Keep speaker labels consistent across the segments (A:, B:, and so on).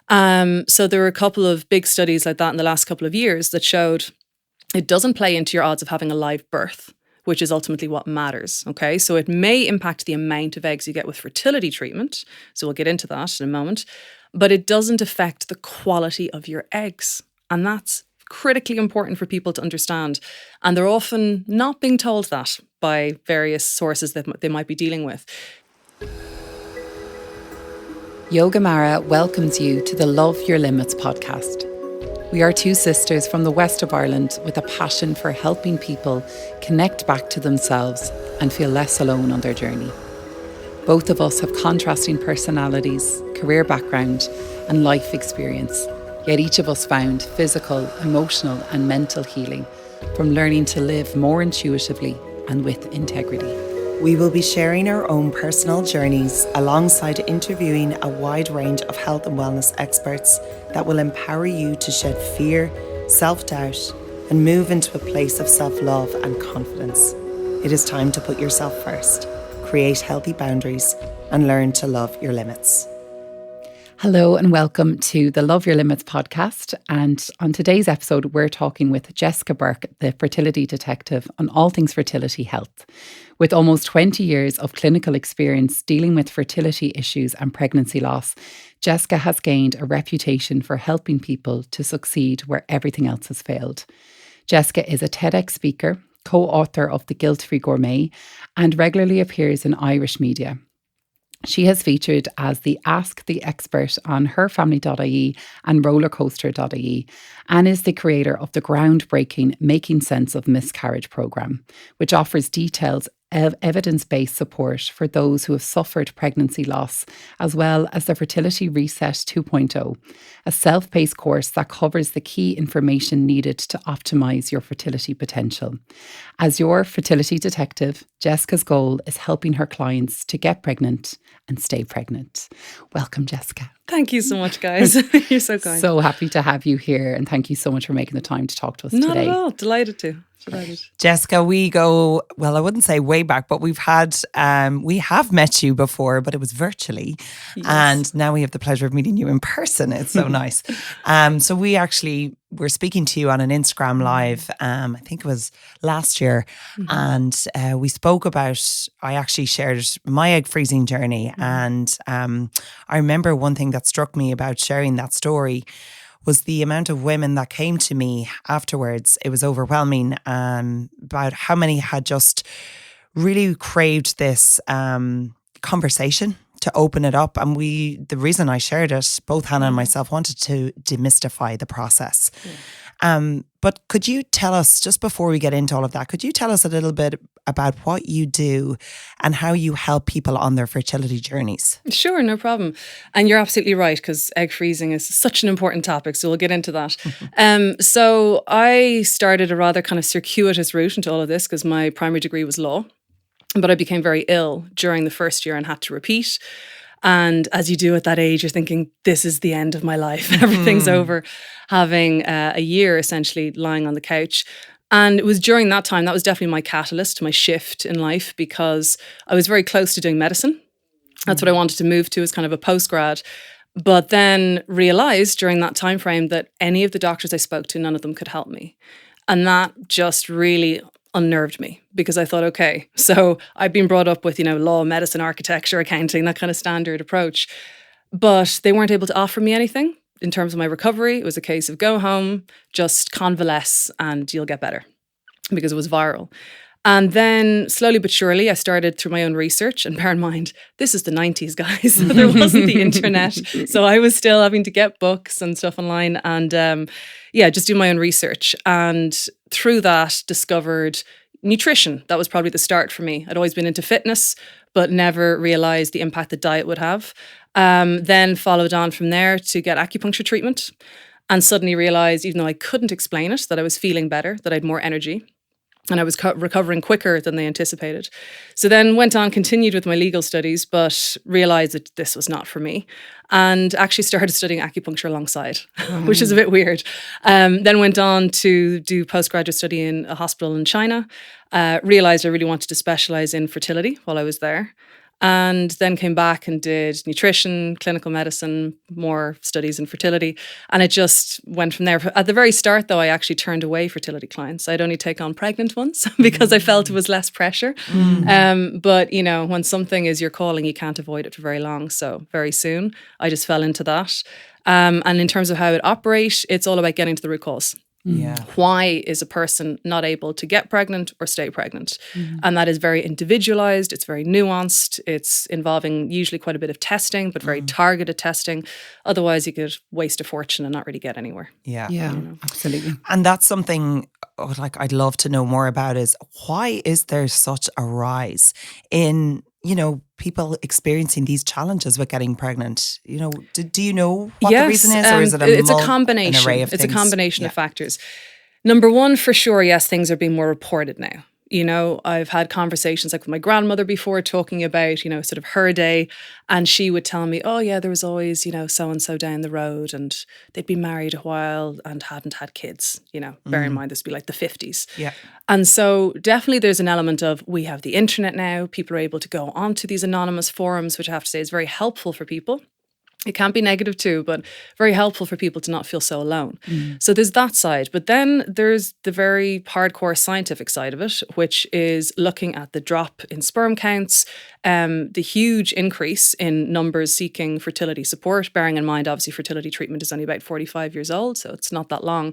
A: So there were a couple of big studies like that in the last couple of years that showed it doesn't play into your odds of having a live birth, which is ultimately what matters. Okay, so it may impact the amount of eggs you get with fertility treatment. So we'll get into that in a moment, but it doesn't affect the quality of your eggs. And that's critically important for people to understand. And they're often not being told that by various sources that they might be dealing with.
B: Yoga Mara welcomes you to the Love Your Limits podcast. We are two sisters from the west of Ireland with a passion for helping people connect back to themselves and feel less alone on their journey. Both of us have contrasting personalities, career background, and life experience, yet each of us found physical, emotional, and mental healing from learning to live more intuitively and with integrity.
C: We will be sharing our own personal journeys alongside interviewing a wide range of health and wellness experts that will empower you to shed fear, self-doubt, and move into a place of self-love and confidence. It is time to put yourself first, create healthy boundaries, and learn to love your limits.
B: Hello and welcome to the Love Your Limits podcast. And on today's episode, we're talking with Jessica Bourke, the Fertility Detective, on all things fertility health. With almost 20 years of clinical experience dealing with fertility issues and pregnancy loss, Jessica has gained a reputation for helping people to succeed where everything else has failed. Jessica is a TEDx speaker, co-author of the Guilt Free Gourmet, and regularly appears in Irish media. She has featured as the Ask the Expert on herfamily.ie and rollercoaster.ie, and is the creator of the groundbreaking Making Sense of Miscarriage programme, which offers detailed evidence-based support for those who have suffered pregnancy loss, as well as the Fertility Reset 2.0, a self-paced course that covers the key information needed to optimise your fertility potential. As your fertility detective, Jessica's goal is helping her clients to get pregnant and stay pregnant. Welcome, Jessica.
A: Thank you so much, guys. You're so kind.
B: So happy to have you here, and thank you so much for making the time to talk to us
A: Not
B: today.
A: at all. Delighted to. Delighted.
C: Jessica, we go, well, I wouldn't say way back, but we have met you before, but it was virtually.
A: Yes.
C: And now we have the pleasure of meeting you in person. It's so nice. So we're speaking to you on an Instagram live, I think it was last year. Mm-hmm. And we spoke about, I actually shared my egg freezing journey. Mm-hmm. And I remember one thing that struck me about sharing that story was the amount of women that came to me afterwards. It was overwhelming about how many had just really craved this conversation to open it up. And the reason I shared it, both Hannah and myself wanted to demystify the process. Yeah. But could you tell us, just before we get into all of that, could you tell us a little bit about what you do and how you help people on their fertility journeys?
A: Sure, no problem. And you're absolutely right, because egg freezing is such an important topic, so we'll get into that. So I started a rather kind of circuitous route into all of this because my primary degree was law, but I became very ill during the first year and had to repeat. And as you do at that age, you're thinking, this is the end of my life. Everything's over. Having a year essentially lying on the couch. And it was during that time, that was definitely my catalyst, my shift in life, because I was very close to doing medicine. That's what I wanted to move to as kind of a postgrad. But then realized during that time frame that any of the doctors I spoke to, none of them could help me. And that just really unnerved me, because I thought, okay, so I'd been brought up with, law, medicine, architecture, accounting, that kind of standard approach. But they weren't able to offer me anything in terms of my recovery. It was a case of go home, just convalesce and you'll get better, because it was viral. And then slowly but surely, I started through my own research. And bear in mind, this is the 90s, guys. So there wasn't the internet. So I was still having to get books and stuff online and just do my own research. And through that, discovered nutrition. That was probably the start for me. I'd always been into fitness, but never realized the impact that diet would have. Then followed on from there to get acupuncture treatment, and suddenly realized, even though I couldn't explain it, that I was feeling better, that I had more energy. And I was recovering quicker than they anticipated. So then went on, continued with my legal studies, but realized that this was not for me. And actually started studying acupuncture alongside, which is a bit weird. Then went on to do postgraduate study in a hospital in China. Realized I really wanted to specialize in fertility while I was there. and then came back and did nutrition, clinical medicine, more studies in fertility. And it just went from there. At the very start, though, I actually turned away fertility clients. I'd only take on pregnant ones because I felt it was less pressure. But, you know, when something is your calling, you can't avoid it for very long. So very soon, I just fell into that. And in terms of how it operates, it's all about getting to the root cause.
C: Yeah.
A: Why is a person not able to get pregnant or stay pregnant? And that is very individualized. It's very nuanced. It's involving usually quite a bit of testing, but very targeted testing. Otherwise, you could waste a fortune and not really get anywhere.
C: Yeah.
B: Yeah, absolutely.
C: And that's something like I'd love to know more about is why is there such a rise in, you know, people experiencing these challenges with getting pregnant? You know, do you know what the reason is, or is it
A: it's a combination?
C: An array of
A: it's
C: things?
A: A combination of factors. Number one, for sure, yes, things are being more reported now. You know, I've had conversations like with my grandmother before talking about, you know, sort of her day. And she would tell me, oh, yeah, there was always, you know, so-and-so down the road and they'd been married a while and hadn't had kids, you know, bear in mind this would be like the 50s.
C: Yeah.
A: And so definitely there's an element of we have the internet now. People are able to go onto these anonymous forums, which I have to say is very helpful for people. It can be negative too, but very helpful for people to not feel so alone. So there's that side. But then there's the very hardcore scientific side of it, which is looking at the drop in sperm counts, the huge increase in numbers seeking fertility support, bearing in mind, obviously, fertility treatment is only about 45 years old, so it's not that long.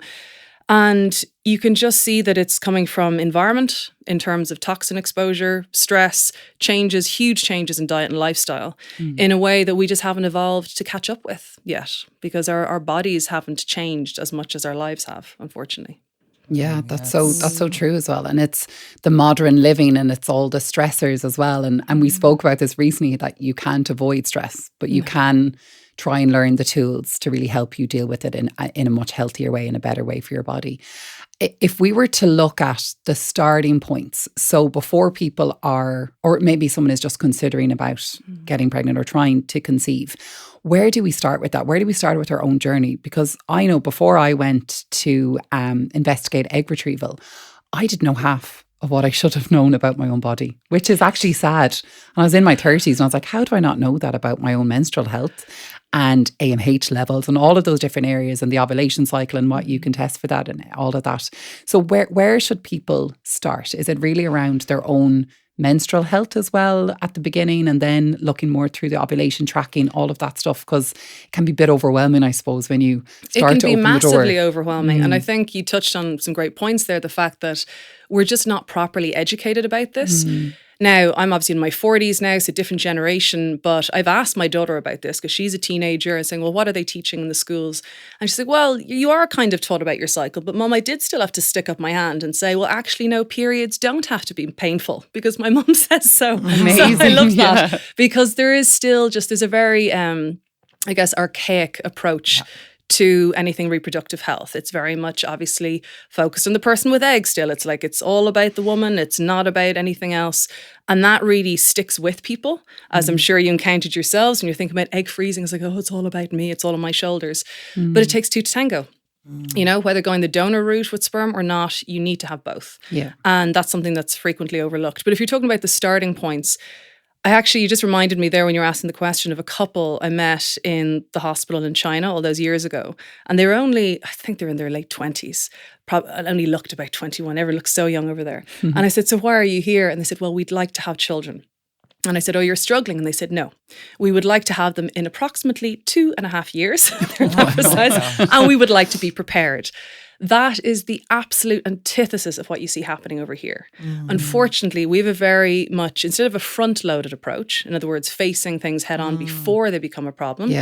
A: And you can just see that it's coming from environment in terms of toxin exposure, stress, changes, huge changes in diet and lifestyle in a way that we just haven't evolved to catch up with yet because our bodies haven't changed as much as our lives have, unfortunately.
B: Yeah, that's so true as well. And it's the modern living and it's all the stressors as well. And we spoke about this recently that you can't avoid stress, but you can try and learn the tools to really help you deal with it in a much healthier way, in a better way for your body. If we were to look at the starting points, so before people are, or maybe someone is just considering about getting pregnant or trying to conceive, where do we start with that? Where do we start with our own journey? Because I know before I went to investigate egg retrieval, I didn't know half of what I should have known about my own body, which is actually sad. And I was in my 30s and I was like, how do I not know that about my own menstrual health and AMH levels and all of those different areas and the ovulation cycle and what you can test for that and all of that. So where should people start? Is it really around their own menstrual health as well at the beginning and then looking more through the ovulation tracking, all of that stuff? Because it can be a bit overwhelming, I suppose, when you start to open the door. It can be
A: massively overwhelming. And I think you touched on some great points there. The fact that we're just not properly educated about this. Now, I'm obviously in my 40s now, so different generation, but I've asked my daughter about this because she's a teenager and saying, well, what are they teaching in the schools? And she's like, well, you are kind of taught about your cycle, but Mum, I did still have to stick up my hand and say, well, actually, no, periods don't have to be painful because my mum says so.
B: Amazing.
A: So I love that because there is still just, there's a very, I guess, archaic approach to anything reproductive health. It's very much obviously focused on the person with eggs still. It's like it's all about the woman. It's not about anything else. And that really sticks with people, as I'm sure you encountered yourselves when you're thinking about egg freezing. It's like, oh, it's all about me. It's all on my shoulders. But it takes two to tango. You know, whether going the donor route with sperm or not, you need to have both.
B: Yeah.
A: And that's something that's frequently overlooked. But if you're talking about the starting points, you just reminded me there when you were asking the question of a couple I met in the hospital in China all those years ago. And they were only, I think they were in their late 20s. Only looked about 21. Everyone looked so young over there. And I said, so why are you here? And they said, well, we'd like to have children. And I said, oh, you're struggling? And they said, no, we would like to have them in approximately 2.5 years. They're not precise. And we would like to be prepared. That is the absolute antithesis of what you see happening over here. Unfortunately, we have a very much, instead of a front-loaded approach, in other words, facing things head on before they become a problem,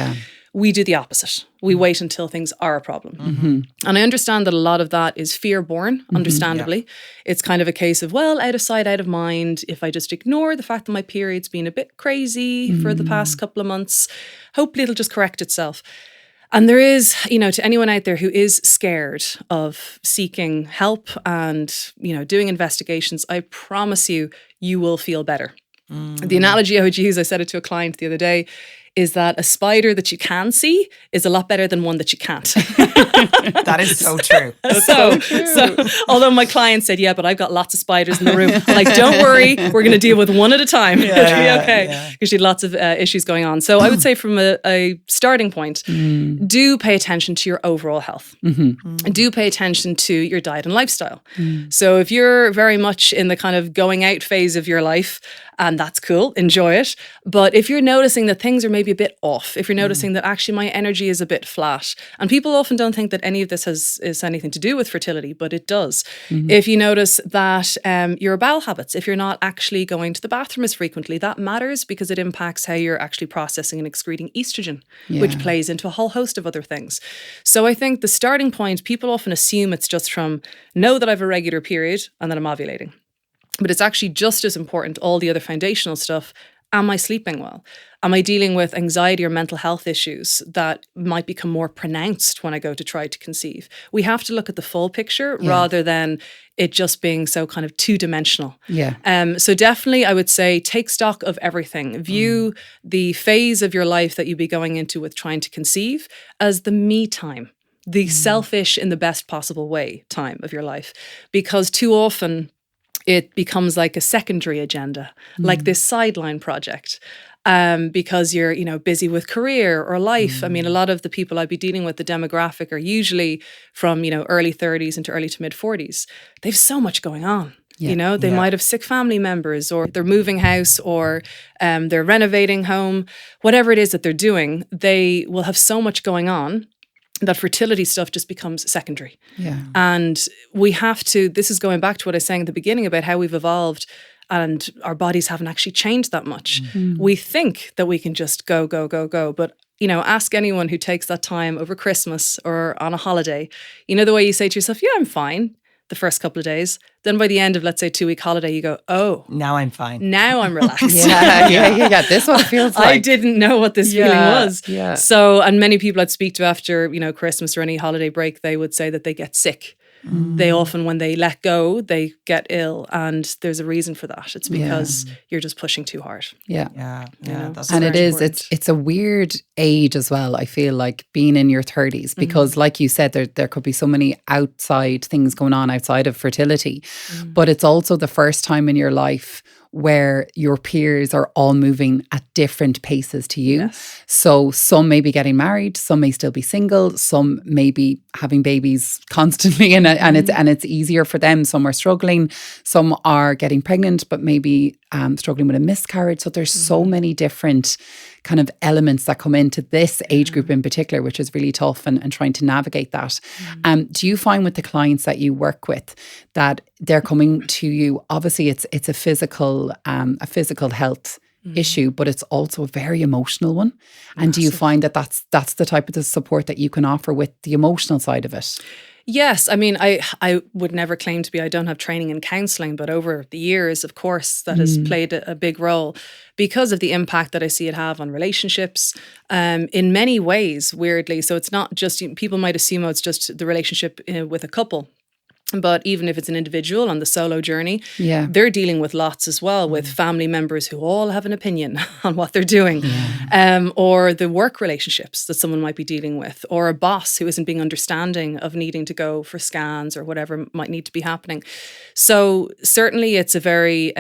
A: we do the opposite. We wait until things are a problem. And I understand that a lot of that is fear-born, understandably. It's kind of a case of, well, out of sight, out of mind. If I just ignore the fact that my period's been a bit crazy for the past couple of months, hopefully it'll just correct itself. And there is, you know, to anyone out there who is scared of seeking help and, you know, doing investigations, I promise you, you will feel better. The analogy I would use, I said it to a client the other day, is that a spider that you can see is a lot better than one that you can't.
C: That is so true.
A: So although my client said, yeah, but I've got lots of spiders in the room. I'm like, don't worry, we're going to deal with one at a time. It'll be okay. Because she had lots of issues going on. So I would say from a starting point, do pay attention to your overall health. Do pay attention to your diet and lifestyle. So if you're very much in the kind of going out phase of your life, and that's cool, enjoy it. But if you're noticing that things are maybe a bit off, if you're noticing that actually my energy is a bit flat, and people often don't think that any of this is anything to do with fertility, but it does. If you notice that your bowel habits, if you're not actually going to the bathroom as frequently, that matters because it impacts how you're actually processing and excreting estrogen, which plays into a whole host of other things. So I think the starting point, people often assume it's just from know that I have a regular period and that I'm ovulating. But it's actually just as important, all the other foundational stuff. Am I sleeping well? Am I dealing with anxiety or mental health issues that might become more pronounced when I go to try to conceive? We have to look at the full picture rather than it just being so kind of two-dimensional. So definitely I would say take stock of everything. View the phase of your life that you'll be going into with trying to conceive as the me time, the selfish in the best possible way time of your life. Because too often it becomes like a secondary agenda, like this sideline project, because you're, busy with career or life. I mean, a lot of the people I'd be dealing with, the demographic, are usually from, early 30s into early to mid 40s. They've so much going on. They might have sick family members, or they're moving house, or they're renovating home, whatever it is that they're doing, they will have so much going on that fertility stuff just becomes secondary. And we have to, this is going back to what I was saying at the beginning about how we've evolved and our bodies haven't actually changed that much. We think that we can just go. But, ask anyone who takes that time over Christmas or on a holiday, the way you say to yourself, yeah, I'm fine the first couple of days. Then by the end of, let's say, 2-week holiday, you go, oh.
C: Now I'm fine.
A: Now I'm relaxed.
B: This is what it feels like.
A: I didn't know what this feeling was. So, and many people I'd speak to after, Christmas or any holiday break, they would say that they get sick. They often, when they let go, they get ill, and there's a reason for that. It's because you're just pushing too hard.
C: That's
B: and it is. It's a weird age as well. I feel like being in your 30s because, like you said, there could be so many outside things going on outside of fertility, but it's also the first time in your life where your peers are all moving at different paces to you. So some may be getting married, some may still be single, some may be having babies constantly and it's easier for them. Some are struggling, some are getting pregnant but maybe struggling with a miscarriage. So there's so many different kind of elements that come into this age group in particular, which is really tough and trying to navigate that. Do you find with the clients that you work with that they're coming to you, obviously it's a physical health issue, but it's also a very emotional one. And do you find that that's the type of the support that you can offer with the emotional side of it?
A: Yes. I mean, I would never claim to be, I don't have training in counselling, but over the years, of course, that has played a big role because of the impact that I see it have on relationships in many ways, weirdly. So it's not just, people might assume, it's just the relationship with a couple. But even if it's an individual on the solo journey, they're dealing with lots as well, with family members who all have an opinion on what they're doing, or the work relationships that someone might be dealing with, or a boss who isn't being understanding of needing to go for scans or whatever might need to be happening. So certainly it's a very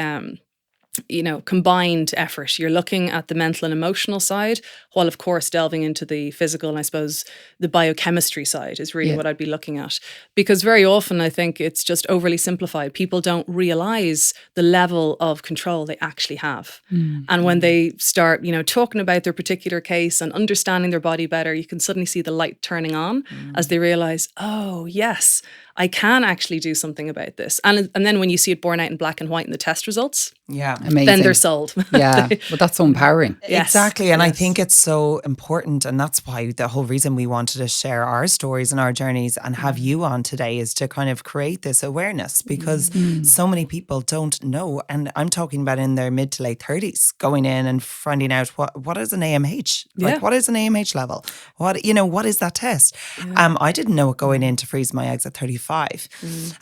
A: combined effort. You're looking at the mental and emotional side, while of course delving into the physical and I suppose the biochemistry side is really what I'd be looking at. Because very often I think it's just overly simplified. People don't realize the level of control they actually have. And when they start, talking about their particular case and understanding their body better, you can suddenly see the light turning on as they realize, oh yes, I can actually do something about this. And then when you see it borne out in black and white in the test results,
B: amazing.
A: Then they're sold.
B: But that's so empowering.
C: Exactly. And I think it's so important. And that's why the whole reason we wanted to share our stories and our journeys and have you on today is to kind of create this awareness, because so many people don't know. And I'm talking about in their mid to late 30s going in and finding out what is an AMH? Like, what is an AMH level? What is that test? I didn't know it going in to freeze my eggs at 35.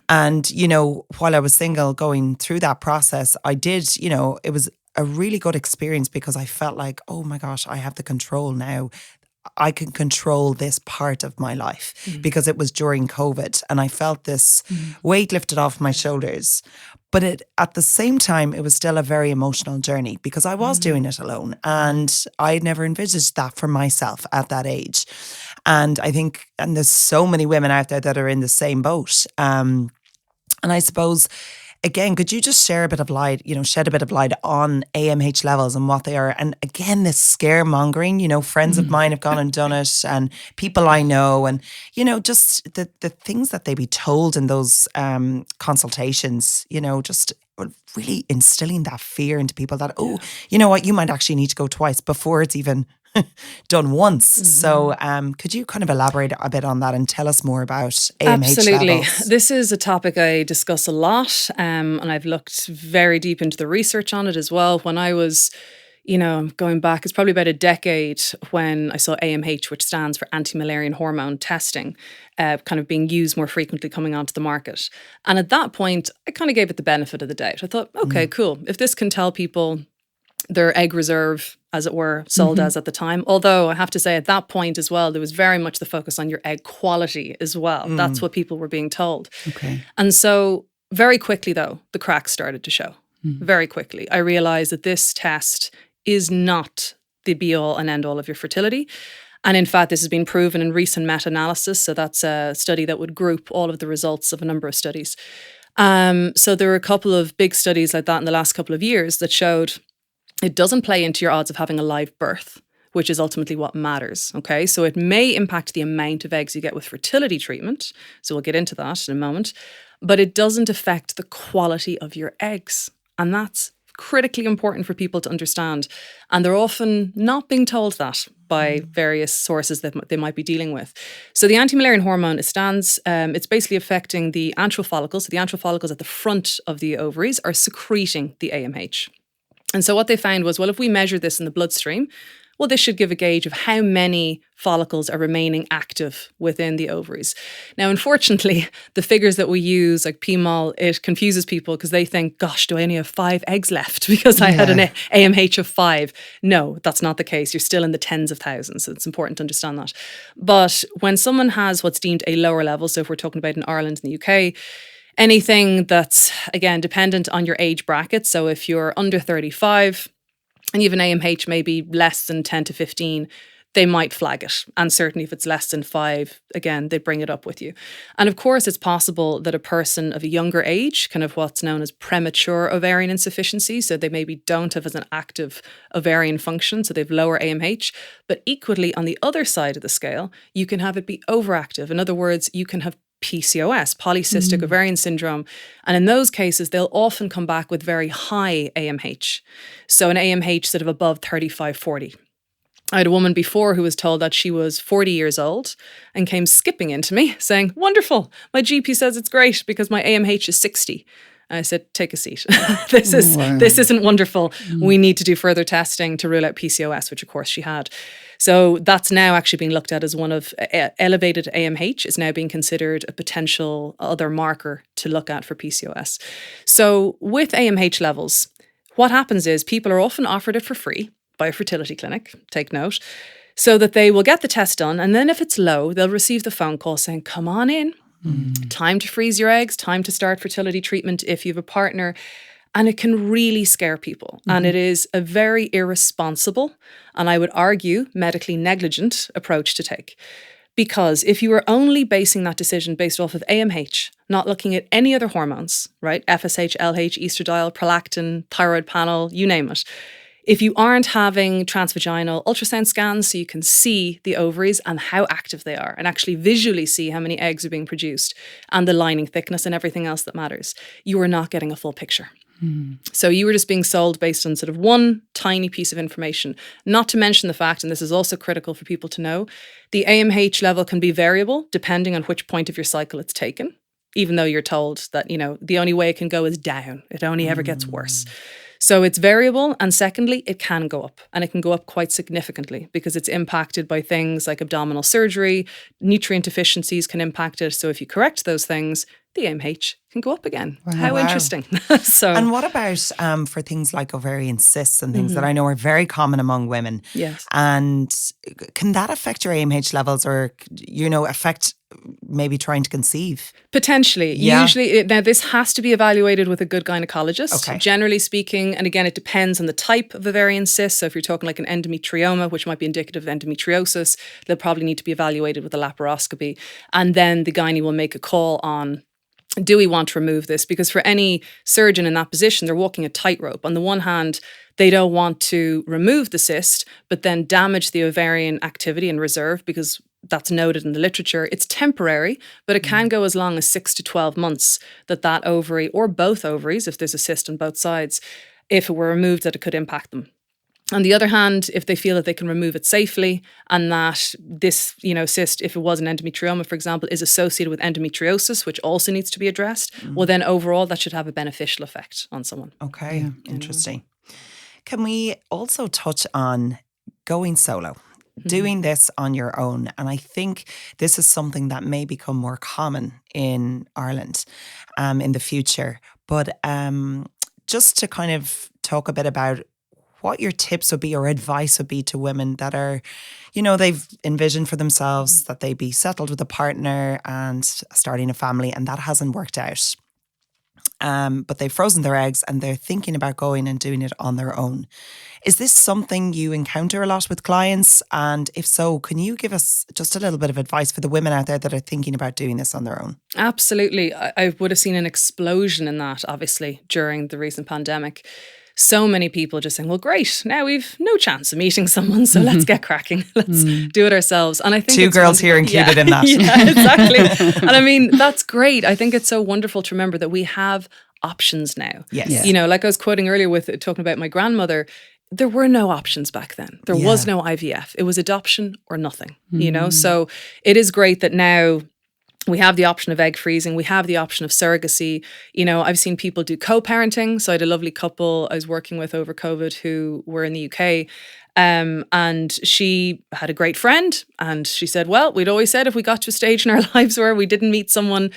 C: And, while I was single going through that process, I did, it was a really good experience because I felt like, oh my gosh, I have the control now. I can control this part of my life because it was during COVID and I felt this weight lifted off my shoulders. But at the same time, it was still a very emotional journey because I was doing it alone and I had never envisaged that for myself at that age. And I think, and there's so many women out there that are in the same boat. And I suppose, again, could you just share a bit of light, shed a bit of light on AMH levels and what they are? And again, this scaremongering, friends of mine have gone and done it and people I know and, just the things that they be told in those consultations, just really instilling that fear into people that, you know what, you might actually need to go twice before it's even done once. So could you kind of elaborate a bit on that and tell us more about AMH
A: Absolutely.
C: levels?
A: This is a topic I discuss a lot and I've looked very deep into the research on it as well. When I was, going back, it's probably about a decade when I saw AMH, which stands for anti-Müllerian hormone testing, kind of being used more frequently coming onto the market. And at that point, I kind of gave it the benefit of the doubt. I thought, okay, cool. If this can tell people their egg reserve, as it were, sold as at the time. Although I have to say at that point as well, there was very much the focus on your egg quality as well. That's what people were being told.
B: Okay.
A: And so very quickly though, the cracks started to show. Very quickly. I realized that this test is not the be all and end all of your fertility. And in fact, this has been proven in recent meta-analysis. So that's a study that would group all of the results of a number of studies. So there were a couple of big studies like that in the last couple of years that showed it doesn't play into your odds of having a live birth, which is ultimately what matters, okay? So it may impact the amount of eggs you get with fertility treatment, so we'll get into that in a moment, but it doesn't affect the quality of your eggs. And that's critically important for people to understand. And they're often not being told that by various sources that they might be dealing with. So the anti-Müllerian hormone, it's basically affecting the antral follicles. So the antral follicles at the front of the ovaries are secreting the AMH. And so what they found was, well, if we measure this in the bloodstream, well, this should give a gauge of how many follicles are remaining active within the ovaries. Now, unfortunately, the figures that we use, like PMOL, it confuses people because they think, gosh, do I only have 5 eggs left because I had an AMH of 5? No, that's not the case. You're still in the tens of thousands. So it's important to understand that. But when someone has what's deemed a lower level, so if we're talking about in Ireland and the UK, anything that's, again, dependent on your age bracket. So if you're under 35 and you have an AMH maybe less than 10 to 15, they might flag it. And certainly if it's less than 5, again, they bring it up with you. And of course, it's possible that a person of a younger age, kind of what's known as premature ovarian insufficiency, so they maybe don't have as an active ovarian function, so they've lower AMH. But equally, on the other side of the scale, you can have it be overactive. In other words, you can have PCOS, polycystic ovarian syndrome. And in those cases, they'll often come back with very high AMH. So an AMH sort of above 35, 40. I had a woman before who was told that she was 40 years old and came skipping into me saying, wonderful, my GP says it's great because my AMH is 60. I said, take a seat. This isn't wonderful. We need to do further testing to rule out PCOS, which of course she had. So that's now actually being looked at as one of elevated AMH is now being considered a potential other marker to look at for PCOS. So with AMH levels, what happens is people are often offered it for free by a fertility clinic, take note, so that they will get the test done. And then if it's low, they'll receive the phone call saying, come on in. Time to freeze your eggs, time to start fertility treatment if you have a partner. And it can really scare people. And it is a very irresponsible, and I would argue medically negligent approach to take. Because if you are only basing that decision based off of AMH, not looking at any other hormones, right? FSH, LH, estradiol, prolactin, thyroid panel, you name it. If you aren't having transvaginal ultrasound scans so you can see the ovaries and how active they are and actually visually see how many eggs are being produced and the lining thickness and everything else that matters, you are not getting a full picture. So you were just being sold based on sort of one tiny piece of information, not to mention the fact, and this is also critical for people to know, the AMH level can be variable depending on which point of your cycle it's taken, even though you're told that, the only way it can go is down. It only ever gets worse. So it's variable. And secondly, it can go up, and it can go up quite significantly because it's impacted by things like abdominal surgery, nutrient deficiencies can impact it. So if you correct those things, the AMH can go up again. How interesting. So,
C: and what about for things like ovarian cysts and things that I know are very common among women?
A: Yes.
C: And can that affect your AMH levels, or, affect maybe trying to conceive?
A: Potentially.
C: Yeah.
A: Usually, now this has to be evaluated with a good gynecologist.
C: Okay.
A: Generally speaking, and again, it depends on the type of ovarian cyst. So if you're talking like an endometrioma, which might be indicative of endometriosis, they'll probably need to be evaluated with a laparoscopy. And then the gynae will make a call on, do we want to remove this? Because for any surgeon in that position, they're walking a tightrope. On the one hand, they don't want to remove the cyst, but then damage the ovarian activity and reserve, because that's noted in the literature. It's temporary, but it can go as long as 6 to 12 months that ovary, or both ovaries, if there's a cyst on both sides, if it were removed, that it could impact them. On the other hand, if they feel that they can remove it safely, and that this, cyst, if it was an endometrioma, for example, is associated with endometriosis, which also needs to be addressed, well, then overall that should have a beneficial effect on someone.
C: Okay, interesting. Can we also touch on going solo? Doing this on your own. And I think this is something that may become more common in Ireland in the future. But just to kind of talk a bit about what your tips would be or advice would be to women that are, they've envisioned for themselves that they be settled with a partner and starting a family, and that hasn't worked out. But they've frozen their eggs and they're thinking about going and doing it on their own. Is this something you encounter a lot with clients? And if so, can you give us just a little bit of advice for the women out there that are thinking about doing this on their own?
A: Absolutely. I would have seen an explosion in that, obviously, during the recent pandemic. So many people just saying, well, great, now we've no chance of meeting someone, so let's get cracking. Let's do it ourselves. And I think
C: two girls here included in that.
A: Yeah, exactly. And I mean, that's great. I think it's so wonderful to remember that we have options now.
C: Yes.
A: Like I was quoting earlier with talking about my grandmother, there were no options back then. There was no IVF. It was adoption or nothing, So it is great that now we have the option of egg freezing. We have the option of surrogacy. I've seen people do co-parenting. So I had a lovely couple I was working with over COVID who were in the UK. And she had a great friend. And she said, well, we'd always said if we got to a stage in our lives where we didn't meet someone,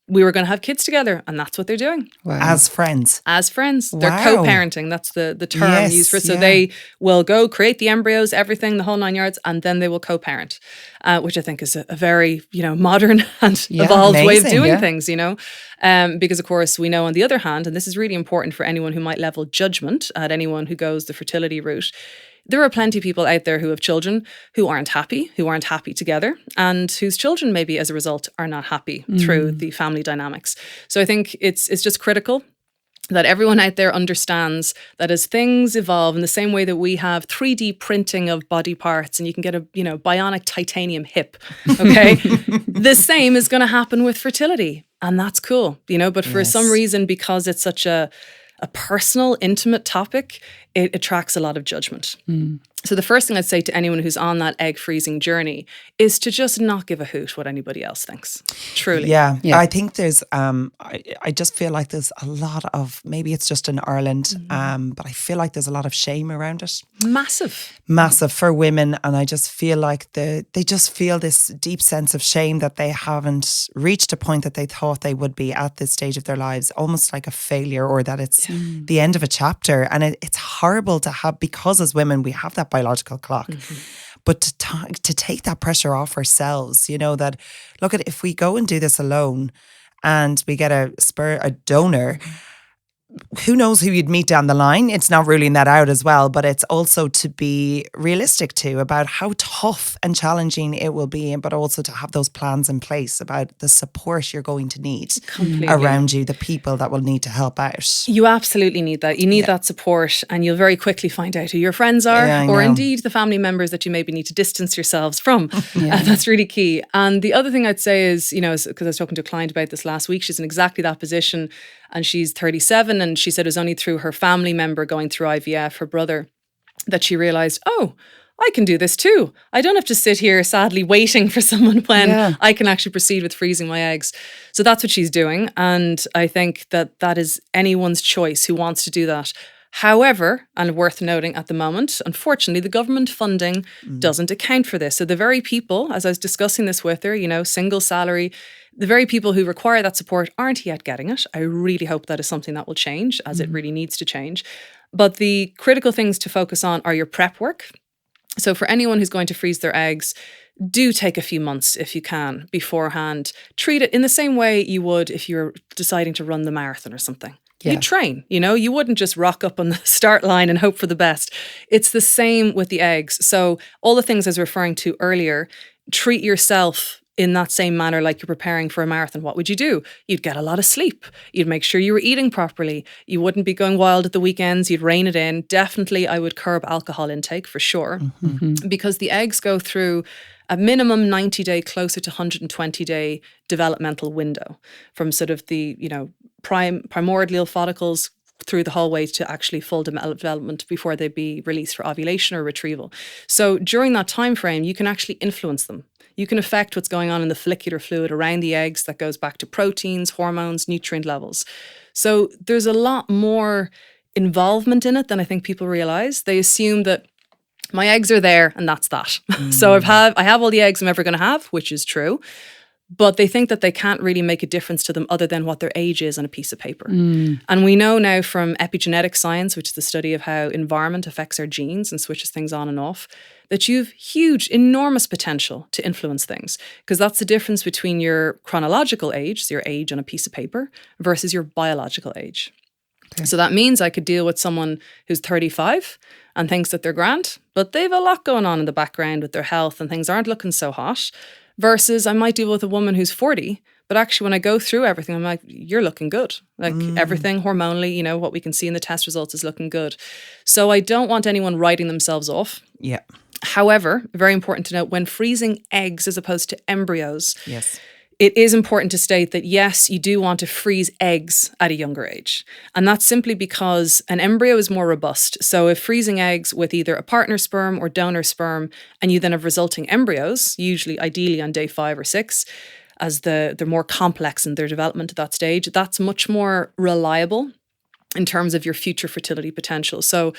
A: we were going to have kids together. And that's what they're doing.
C: Wow. As friends.
A: As friends.
C: Wow.
A: They're co-parenting. That's the term used for it. So they will go create the embryos, everything, the whole 9 yards, and then they will co-parent, which I think is a very, modern and evolved way of doing things, because of course we know on the other hand, and this is really important for anyone who might level judgment at anyone who goes the fertility route, there are plenty of people out there who have children who aren't happy together, and whose children maybe as a result are not happy through the family dynamics. So I think it's just critical that everyone out there understands that as things evolve in the same way that we have 3D printing of body parts and you can get a bionic titanium hip, okay? The same is going to happen with fertility, and that's cool, but for some reason, because it's such a personal, intimate topic, it attracts a lot of judgment. So the first thing I'd say to anyone who's on that egg freezing journey is to just not give a hoot what anybody else thinks. Truly.
C: Yeah. I think there's, I just feel like there's a lot of, maybe it's just in Ireland, but I feel like there's a lot of shame around it. Massive for women. And I just feel like they just feel this deep sense of shame that they haven't reached a point that they thought they would be at this stage of their lives, almost like a failure, or that it's the end of a chapter. And it's horrible to have, because as women, we have that biological clock. But to take that pressure off ourselves, that, look, at if we go and do this alone and we get a donor, who knows who you'd meet down the line. It's not ruling that out as well, but it's also to be realistic too about how tough and challenging it will be, but also to have those plans in place about the support you're going to need around you, the people that will need to help out.
A: You absolutely need that. You need that support, and you'll very quickly find out who your friends are, or indeed the family members that you maybe need to distance yourselves from. That's really key. And the other thing I'd say is, because I was talking to a client about this last week, she's in exactly that position. And she's 37, and she said it was only through her family member going through IVF, her brother, that she realised, oh, I can do this too. I don't have to sit here sadly waiting for someone when I can actually proceed with freezing my eggs. So that's what she's doing. And I think that is anyone's choice who wants to do that. However, and worth noting at the moment, unfortunately, the government funding doesn't account for this. So the very people, as I was discussing this with her, single salary, the very people who require that support aren't yet getting it. I really hope that is something that will change, as it really needs to change. But the critical things to focus on are your prep work. So for anyone who's going to freeze their eggs, do take a few months, if you can, beforehand. Treat it in the same way you would if you're deciding to run the marathon or something.
B: Yeah.
A: You train, you wouldn't just rock up on the start line and hope for the best. It's the same with the eggs. So all the things I was referring to earlier, treat yourself in that same manner like you're preparing for a marathon. What would you do? You'd get a lot of sleep. You'd make sure you were eating properly. You wouldn't be going wild at the weekends. You'd rein it in. Definitely, I would curb alcohol intake for sure, because the eggs go through a minimum 90-day, closer to 120-day developmental window from sort of the, primordial follicles through the whole way to actually full development before they be released for ovulation or retrieval. So during that time frame, you can actually influence them. You can affect what's going on in the follicular fluid around the eggs that goes back to proteins, hormones, nutrient levels. So there's a lot more involvement in it than I think people realize. They assume that my eggs are there and that's that. So I have all the eggs I'm ever going to have, which is true. But they think that they can't really make a difference to them other than what their age is on a piece of paper. And we know now from epigenetic science, which is the study of how environment affects our genes and switches things on and off, that you've huge, enormous potential to influence things. Because that's the difference between your chronological age, so your age on a piece of paper, versus your biological age. Okay. So that means I could deal with someone who's 35 and thinks that they're grand, but they've a lot going on in the background with their health and things aren't looking so hot. Versus I might deal with a woman who's 40, but actually when I go through everything, I'm like, you're looking good. Like everything hormonally, what we can see in the test results is looking good. So I don't want anyone writing themselves off.
C: Yeah.
A: However, very important to note, when freezing eggs as opposed to embryos,
C: yes,
A: it is important to state that, yes, you do want to freeze eggs at a younger age. And that's simply because an embryo is more robust. So if freezing eggs with either a partner sperm or donor sperm, and you then have resulting embryos, usually ideally on day 5 or 6, as they're more complex in their development at that stage, that's much more reliable in terms of your future fertility potential. So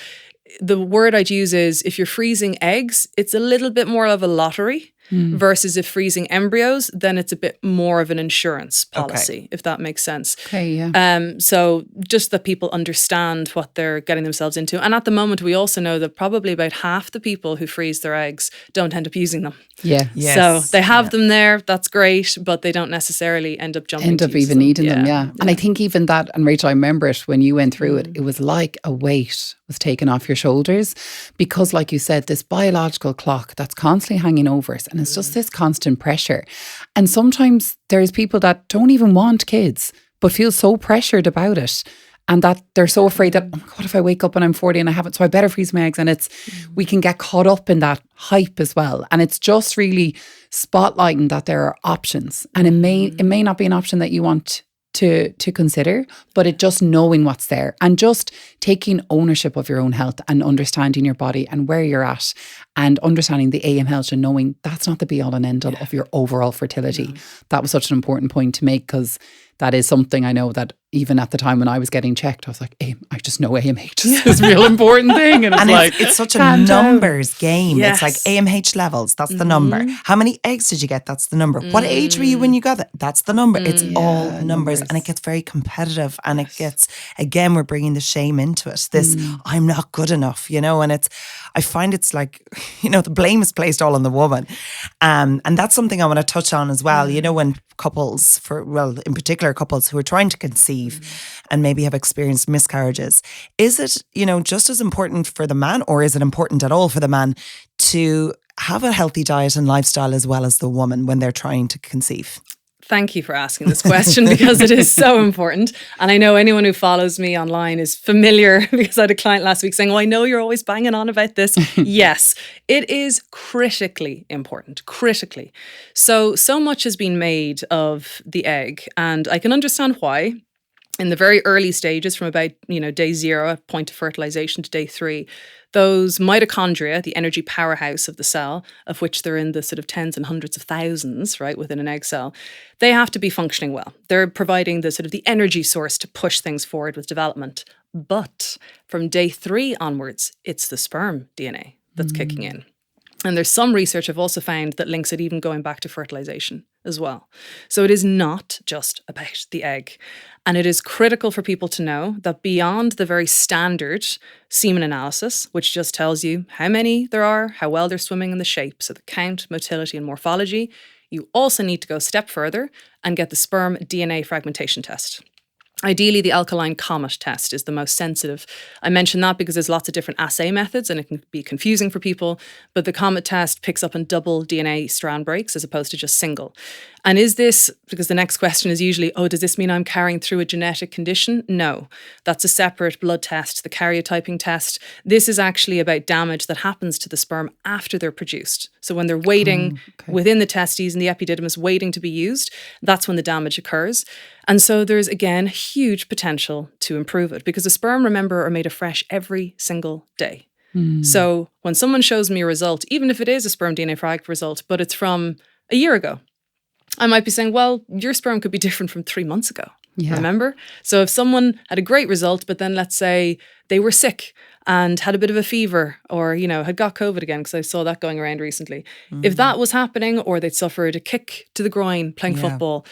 A: the word I'd use is, if you're freezing eggs, it's a little bit more of a lottery. Versus if freezing embryos, then it's a bit more of an insurance policy, if that makes sense.
B: Okay, yeah.
A: So just that people understand what they're getting themselves into. And at the moment, we also know that probably about half the people who freeze their eggs don't end up using them.
B: Yeah.
C: Yes.
A: So they have them there, that's great, but they don't necessarily end up jumping to use
B: even
A: them.
B: needing them, yeah. And I think even that, and Rachel, I remember it when you went through it, it was like a weight was taken off your shoulders, because like you said, this biological clock that's constantly hanging over us, and it's just this constant pressure. And sometimes there's people that don't even want kids but feel so pressured about it, and that they're so afraid that, oh my God, if I wake up and I'm 40 and I haven't, so I better freeze my eggs. And we can get caught up in that hype as well. And it's just really spotlighting that there are options, and it may not be an option that you want to consider, but it just knowing what's there and just taking ownership of your own health and understanding your body and where you're at, and understanding the AM health and knowing that's not the be all and end all of your overall fertility. That was such an important point to make, because that is something I know that even at the time when I was getting checked, I was like, I just know AMH is this real important thing. And
C: it's such a numbers game.
A: Yes.
C: It's like AMH levels, that's the number. How many eggs did you get? That's the number. What age were you when you got it? That's the number. It's all numbers. And it gets very competitive, and it gets, again, we're bringing the shame into it. This, I'm not good enough, and I find it's like, the blame is placed all on the woman. And that's something I want to touch on as well. When couples, in particular couples who are trying to conceive and maybe have experienced miscarriages, is it, just as important for the man, or is it important at all for the man to have a healthy diet and lifestyle as well as the woman when they're trying to conceive?
A: Thank you for asking this question, because it is so important. And I know anyone who follows me online is familiar, because I had a client last week saying, I know you're always banging on about this. Yes, it is critically important, critically. So much has been made of the egg, and I can understand why. In the very early stages, from about, day 0, at point of fertilization, to day 3, those mitochondria, the energy powerhouse of the cell, of which they're in the sort of tens and hundreds of thousands, right, within an egg cell, they have to be functioning well. They're providing the sort of the energy source to push things forward with development. But from day 3 onwards, it's the sperm DNA that's kicking in. And there's some research I've also found that links it even going back to fertilization as well. So it is not just about the egg. And it is critical for people to know that beyond the very standard semen analysis, which just tells you how many there are, how well they're swimming in the shape, so the count, motility, and morphology, you also need to go a step further and get the sperm DNA fragmentation test. Ideally, the alkaline comet test is the most sensitive. I mention that because there's lots of different assay methods and it can be confusing for people, but the comet test picks up on double DNA strand breaks as opposed to just single. And is this, because the next question is usually, does this mean I'm carrying through a genetic condition? No, that's a separate blood test, the karyotyping test. This is actually about damage that happens to the sperm after they're produced. So when they're waiting within the testes and the epididymis waiting to be used, that's when the damage occurs. And so there's, again, huge potential to improve it because the sperm, remember, are made afresh every single day. So when someone shows me a result, even if it is a sperm DNA frag result, but it's from a year ago, I might be saying, well, your sperm could be different from 3 months ago. Yeah. Remember? So if someone had a great result, but then let's say they were sick and had a bit of a fever or, had got COVID again, because I saw that going around recently. If that was happening or they'd suffered a kick to the groin playing football,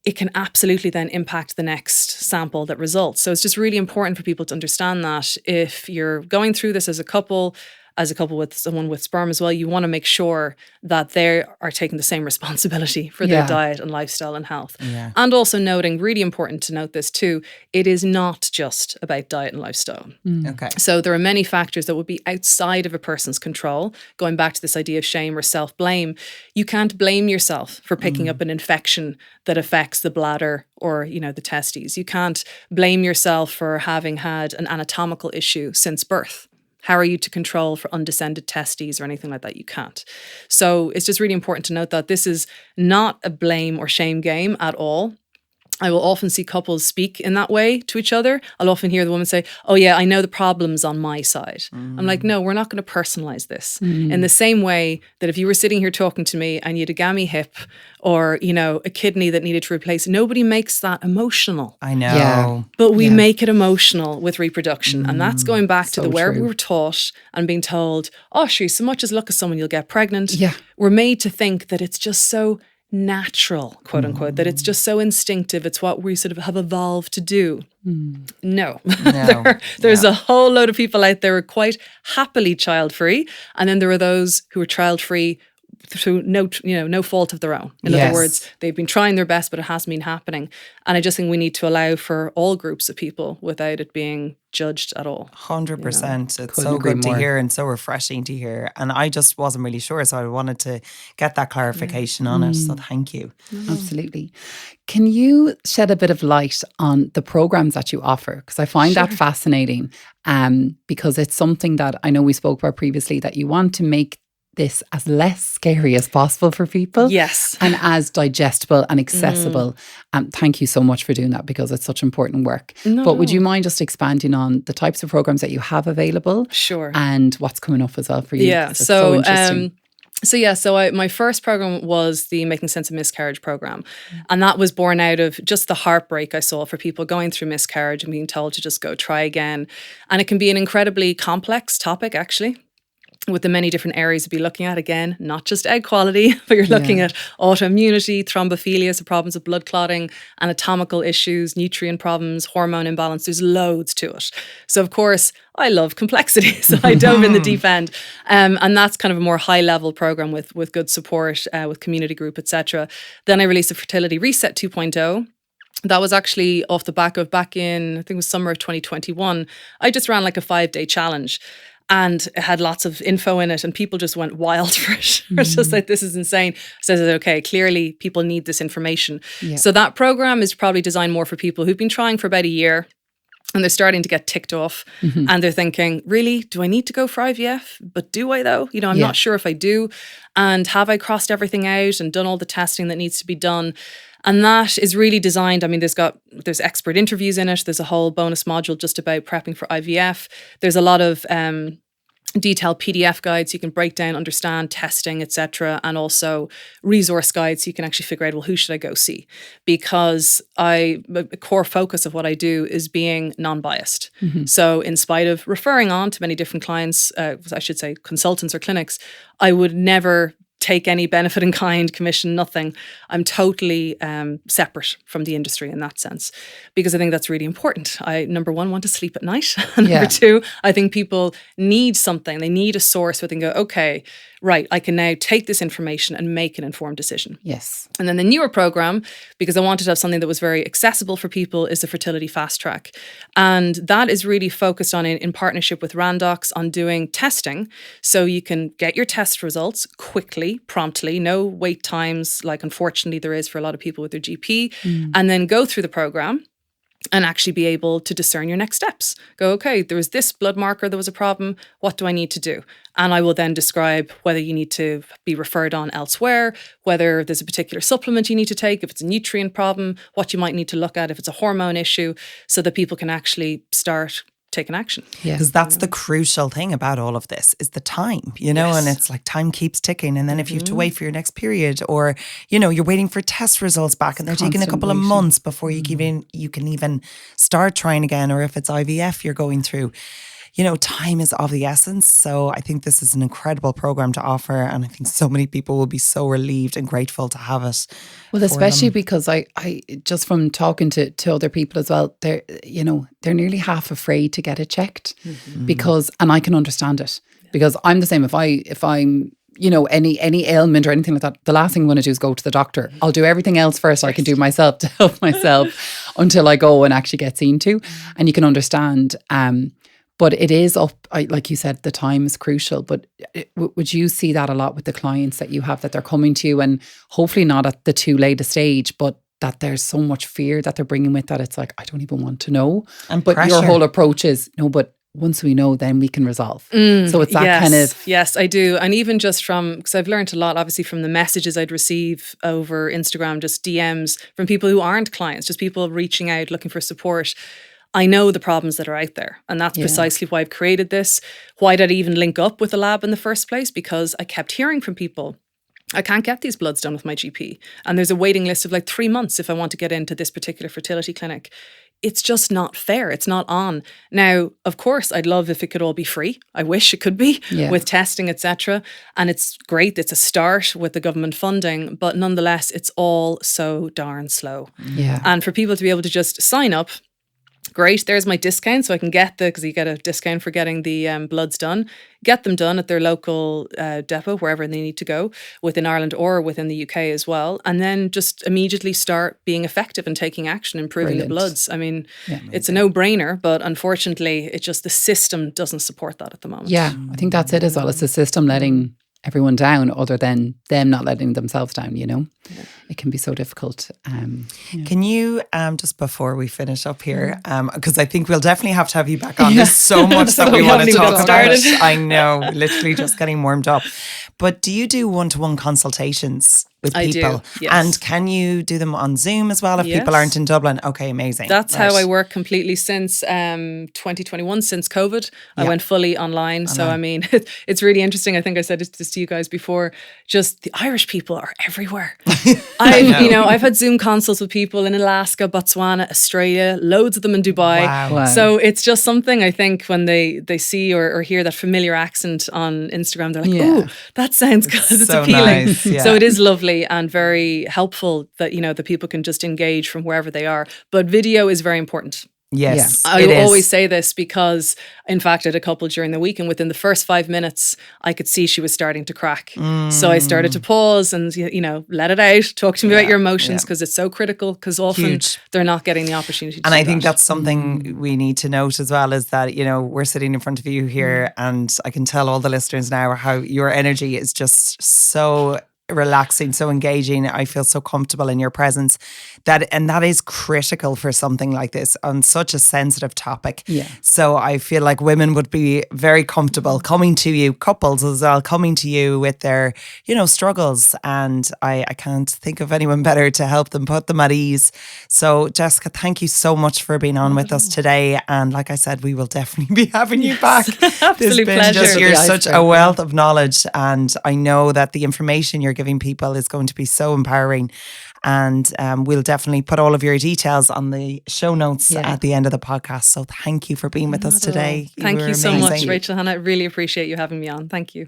A: it can absolutely then impact the next sample that results. So it's just really important for people to understand that if you're going through this as a couple with someone with sperm as well, you want to make sure that they are taking the same responsibility for their diet and lifestyle and health. Yeah. And also noting, really important to note this too, it is not just about diet and lifestyle. Okay. So there are many factors that would be outside of a person's control. Going back to this idea of shame or self-blame, you can't blame yourself for picking up an infection that affects the bladder or, the testes. You can't blame yourself for having had an anatomical issue since birth. How are you to control for undescended testes or anything like that? You can't. So it's just really important to note that this is not a blame or shame game at all. I will often see couples speak in that way to each other. I'll often hear the woman say, oh yeah, I know the problem's on my side. I'm like, no, we're not going to personalize this. In the same way that if you were sitting here talking to me and you had a gammy hip or, a kidney that needed to replace, nobody makes that emotional.
C: I know. Yeah.
A: But we make it emotional with reproduction. And that's going back to where we were taught and being told, so much as look at someone, you'll get pregnant. Yeah. We're made to think that it's just so natural, quote unquote, that it's just so instinctive. It's what we sort of have evolved to do. No. There's a whole load of people out there who are quite happily child-free. And then there are those who are child-free through no fault of their own. In other words, they've been trying their best, but it hasn't been happening. And I just think we need to allow for all groups of people without it being judged at all.
C: 100%. It's so good to hear and so refreshing to hear. And I just wasn't really sure, so I wanted to get that clarification on it. So thank you.
B: Absolutely. Can you shed a bit of light on the programs that you offer? Because I find that fascinating because it's something that I know we spoke about previously, that you want to make this as less scary as possible for people.
A: Yes.
B: And as digestible and accessible. Thank you so much for doing that because it's such important work. But would you mind just expanding on the types of programs that you have available?
A: Sure.
B: And what's coming up as well for you?
A: Yeah. So interesting. My first program was the Making Sense of Miscarriage program. And that was born out of just the heartbreak I saw for people going through miscarriage and being told to just go try again. And it can be an incredibly complex topic, actually, with the many different areas to be looking at. Again, not just egg quality, but you're looking at autoimmunity, thrombophilia, so problems of blood clotting, anatomical issues, nutrient problems, hormone imbalance. There's loads to it. So of course, I love complexity. So I dove in the deep end. And that's kind of a more high level program with good support, with community group, etc. Then I released a Fertility Reset 2.0. That was actually off the back of back in, I think it was summer of 2021. I just ran like a 5-day challenge. And it had lots of info in it and people just went wild for it. It's just like, this is insane. So I said, okay, clearly people need this information. Yeah. So that program is probably designed more for people who've been trying for about a year and they're starting to get ticked off and they're thinking, really, do I need to go for IVF? But do I though? I'm not sure if I do. And have I crossed everything out and done all the testing that needs to be done? And that is really designed, there's expert interviews in it. There's a whole bonus module just about prepping for IVF. There's a lot of detailed PDF guides you can break down, understand testing, etc., and also resource guides so you can actually figure out, well, who should I go see? Because a core focus of what I do is being non-biased. So in spite of referring on to many different clients, I should say consultants or clinics, I would never take any benefit in kind, commission, nothing. I'm totally separate from the industry in that sense, because I think that's really important. I, number one, want to sleep at night. And number two, I think people need something. They need a source where they can go, okay, right, I can now take this information and make an informed decision.
B: Yes.
A: And then the newer program, because I wanted to have something that was very accessible for people, is the Fertility Fast Track. And that is really focused on, in partnership with Randox, on doing testing. So you can get your test results quickly, promptly, no wait times, like unfortunately there is for a lot of people with their GP, and then go through the program and actually be able to discern your next steps. Go, okay, there was this blood marker, there was a problem, what do I need to do? And I will then describe whether you need to be referred on elsewhere, whether there's a particular supplement you need to take, if it's a nutrient problem, what you might need to look at, if it's a hormone issue, so that people can actually start taking action.
C: Because that's the crucial thing about all of this is the time, and it's like time keeps ticking. And then if you have to wait for your next period, or, you're waiting for test results back and they're taking a couple of months before you can even start trying again, or if it's IVF you're going through. Time is of the essence. So I think this is an incredible program to offer. And I think so many people will be so relieved and grateful to have it.
B: Well, especially because I just from talking to other people as well, they're nearly half afraid to get it checked because, and I can understand it because I'm the same. If I'm any ailment or anything like that, the last thing I'm going to do is go to the doctor. I'll do everything else first I can do myself to help myself until I go and actually get seen to. And you can understand, but it is like you said, the time is crucial. But would you see that a lot with the clients that you have, that they're coming to you and hopefully not at the too late a stage, but that there's so much fear that they're bringing with that? It's like, I don't even want to know.
C: But
B: pressure. Your whole approach is, no, but once we know, then we can resolve. So it's that kind of...
A: Yes, I do. And even just from, because I've learned a lot, obviously, from the messages I'd receive over Instagram, just DMs from people who aren't clients, just people reaching out, looking for support. I know the problems that are out there. And that's precisely why I've created this. Why did I even link up with the lab in the first place? Because I kept hearing from people, I can't get these bloods done with my GP. And there's a waiting list of like 3 months if I want to get into this particular fertility clinic. It's just not fair. It's not on. Now, of course, I'd love if it could all be free. I wish it could be with testing, etc. And it's great. It's a start with the government funding, but nonetheless, it's all so darn slow.
B: Yeah.
A: And for people to be able to just sign up, great, there's my discount, so I can get because you get a discount for getting the bloods done. Get them done at their local depot, wherever they need to go, within Ireland or within the UK as well. And then just immediately start being effective and taking action, improving the bloods. I mean, it's a no-brainer, but unfortunately, it's just the system doesn't support that at the moment.
B: Yeah, I think that's it as well. It's the system letting everyone down other than them not letting themselves down, It can be so difficult.
C: Can you, just before we finish up here, because I think we'll definitely have to have you back on. There's so much that we want to talk about. I know, literally just getting warmed up. But do you do one-to-one consultations with people?
A: I do, yes.
C: And can you do them on Zoom as well if people aren't in Dublin? Okay, amazing.
A: That's how I work completely since 2021, since COVID. I went fully online. So, I mean, it's really interesting. I think I said this to you guys before. Just the Irish people are everywhere. I've had Zoom consults with people in Alaska, Botswana, Australia, loads of them in Dubai.
C: Wow.
A: So it's just something I think when they see or hear that familiar accent on Instagram, they're like, "Ooh, that sounds good. It's
C: so
A: appealing."
C: Nice, yeah.
A: So it is lovely and very helpful that the people can just engage from wherever they are. But video is very important.
C: Yes,
A: I always say this because, in fact, I had a couple during the week, and within the first 5 minutes, I could see she was starting to crack. So I started to pause and, let it out. Talk to me about your emotions because it's so critical, because often they're not getting the opportunity to
C: And
A: do
C: I think
A: that.
C: that's something we need to note as well, is that, we're sitting in front of you here and I can tell all the listeners now how your energy is just so relaxing, so engaging. I feel so comfortable in your presence. That is critical for something like this on such a sensitive topic.
B: Yeah.
C: So I feel like women would be very comfortable coming to you, couples as well, coming to you with their, struggles. And I can't think of anyone better to help them, put them at ease. So Jessica, thank you so much for being on with us today. And like I said, we will definitely be having you back.
A: Absolute pleasure.
C: You're such a wealth of knowledge. And I know that the information you're giving people is going to be so empowering. And we'll definitely put all of your details on the show notes at the end of the podcast. So thank you for being with us today.
A: Thank you so
C: amazing.
A: much, Rachel Hannah. I really appreciate you having me on. Thank you.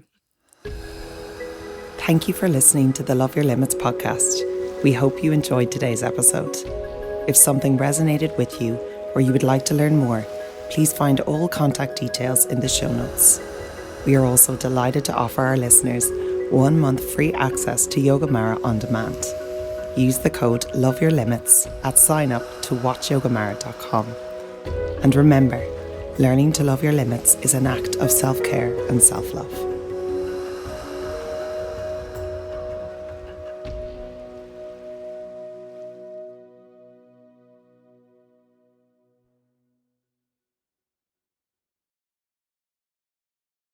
C: Thank you for listening to the Love Your Limits podcast. We hope you enjoyed today's episode. If something resonated with you or you would like to learn more, please find all contact details in the show notes. We are also delighted to offer our listeners 1 month free access to Yogamara on demand. Use the code LOVEYOURLIMITS at sign up to watchyogamara.com. And remember, learning to love your limits is an act of self-care and self-love.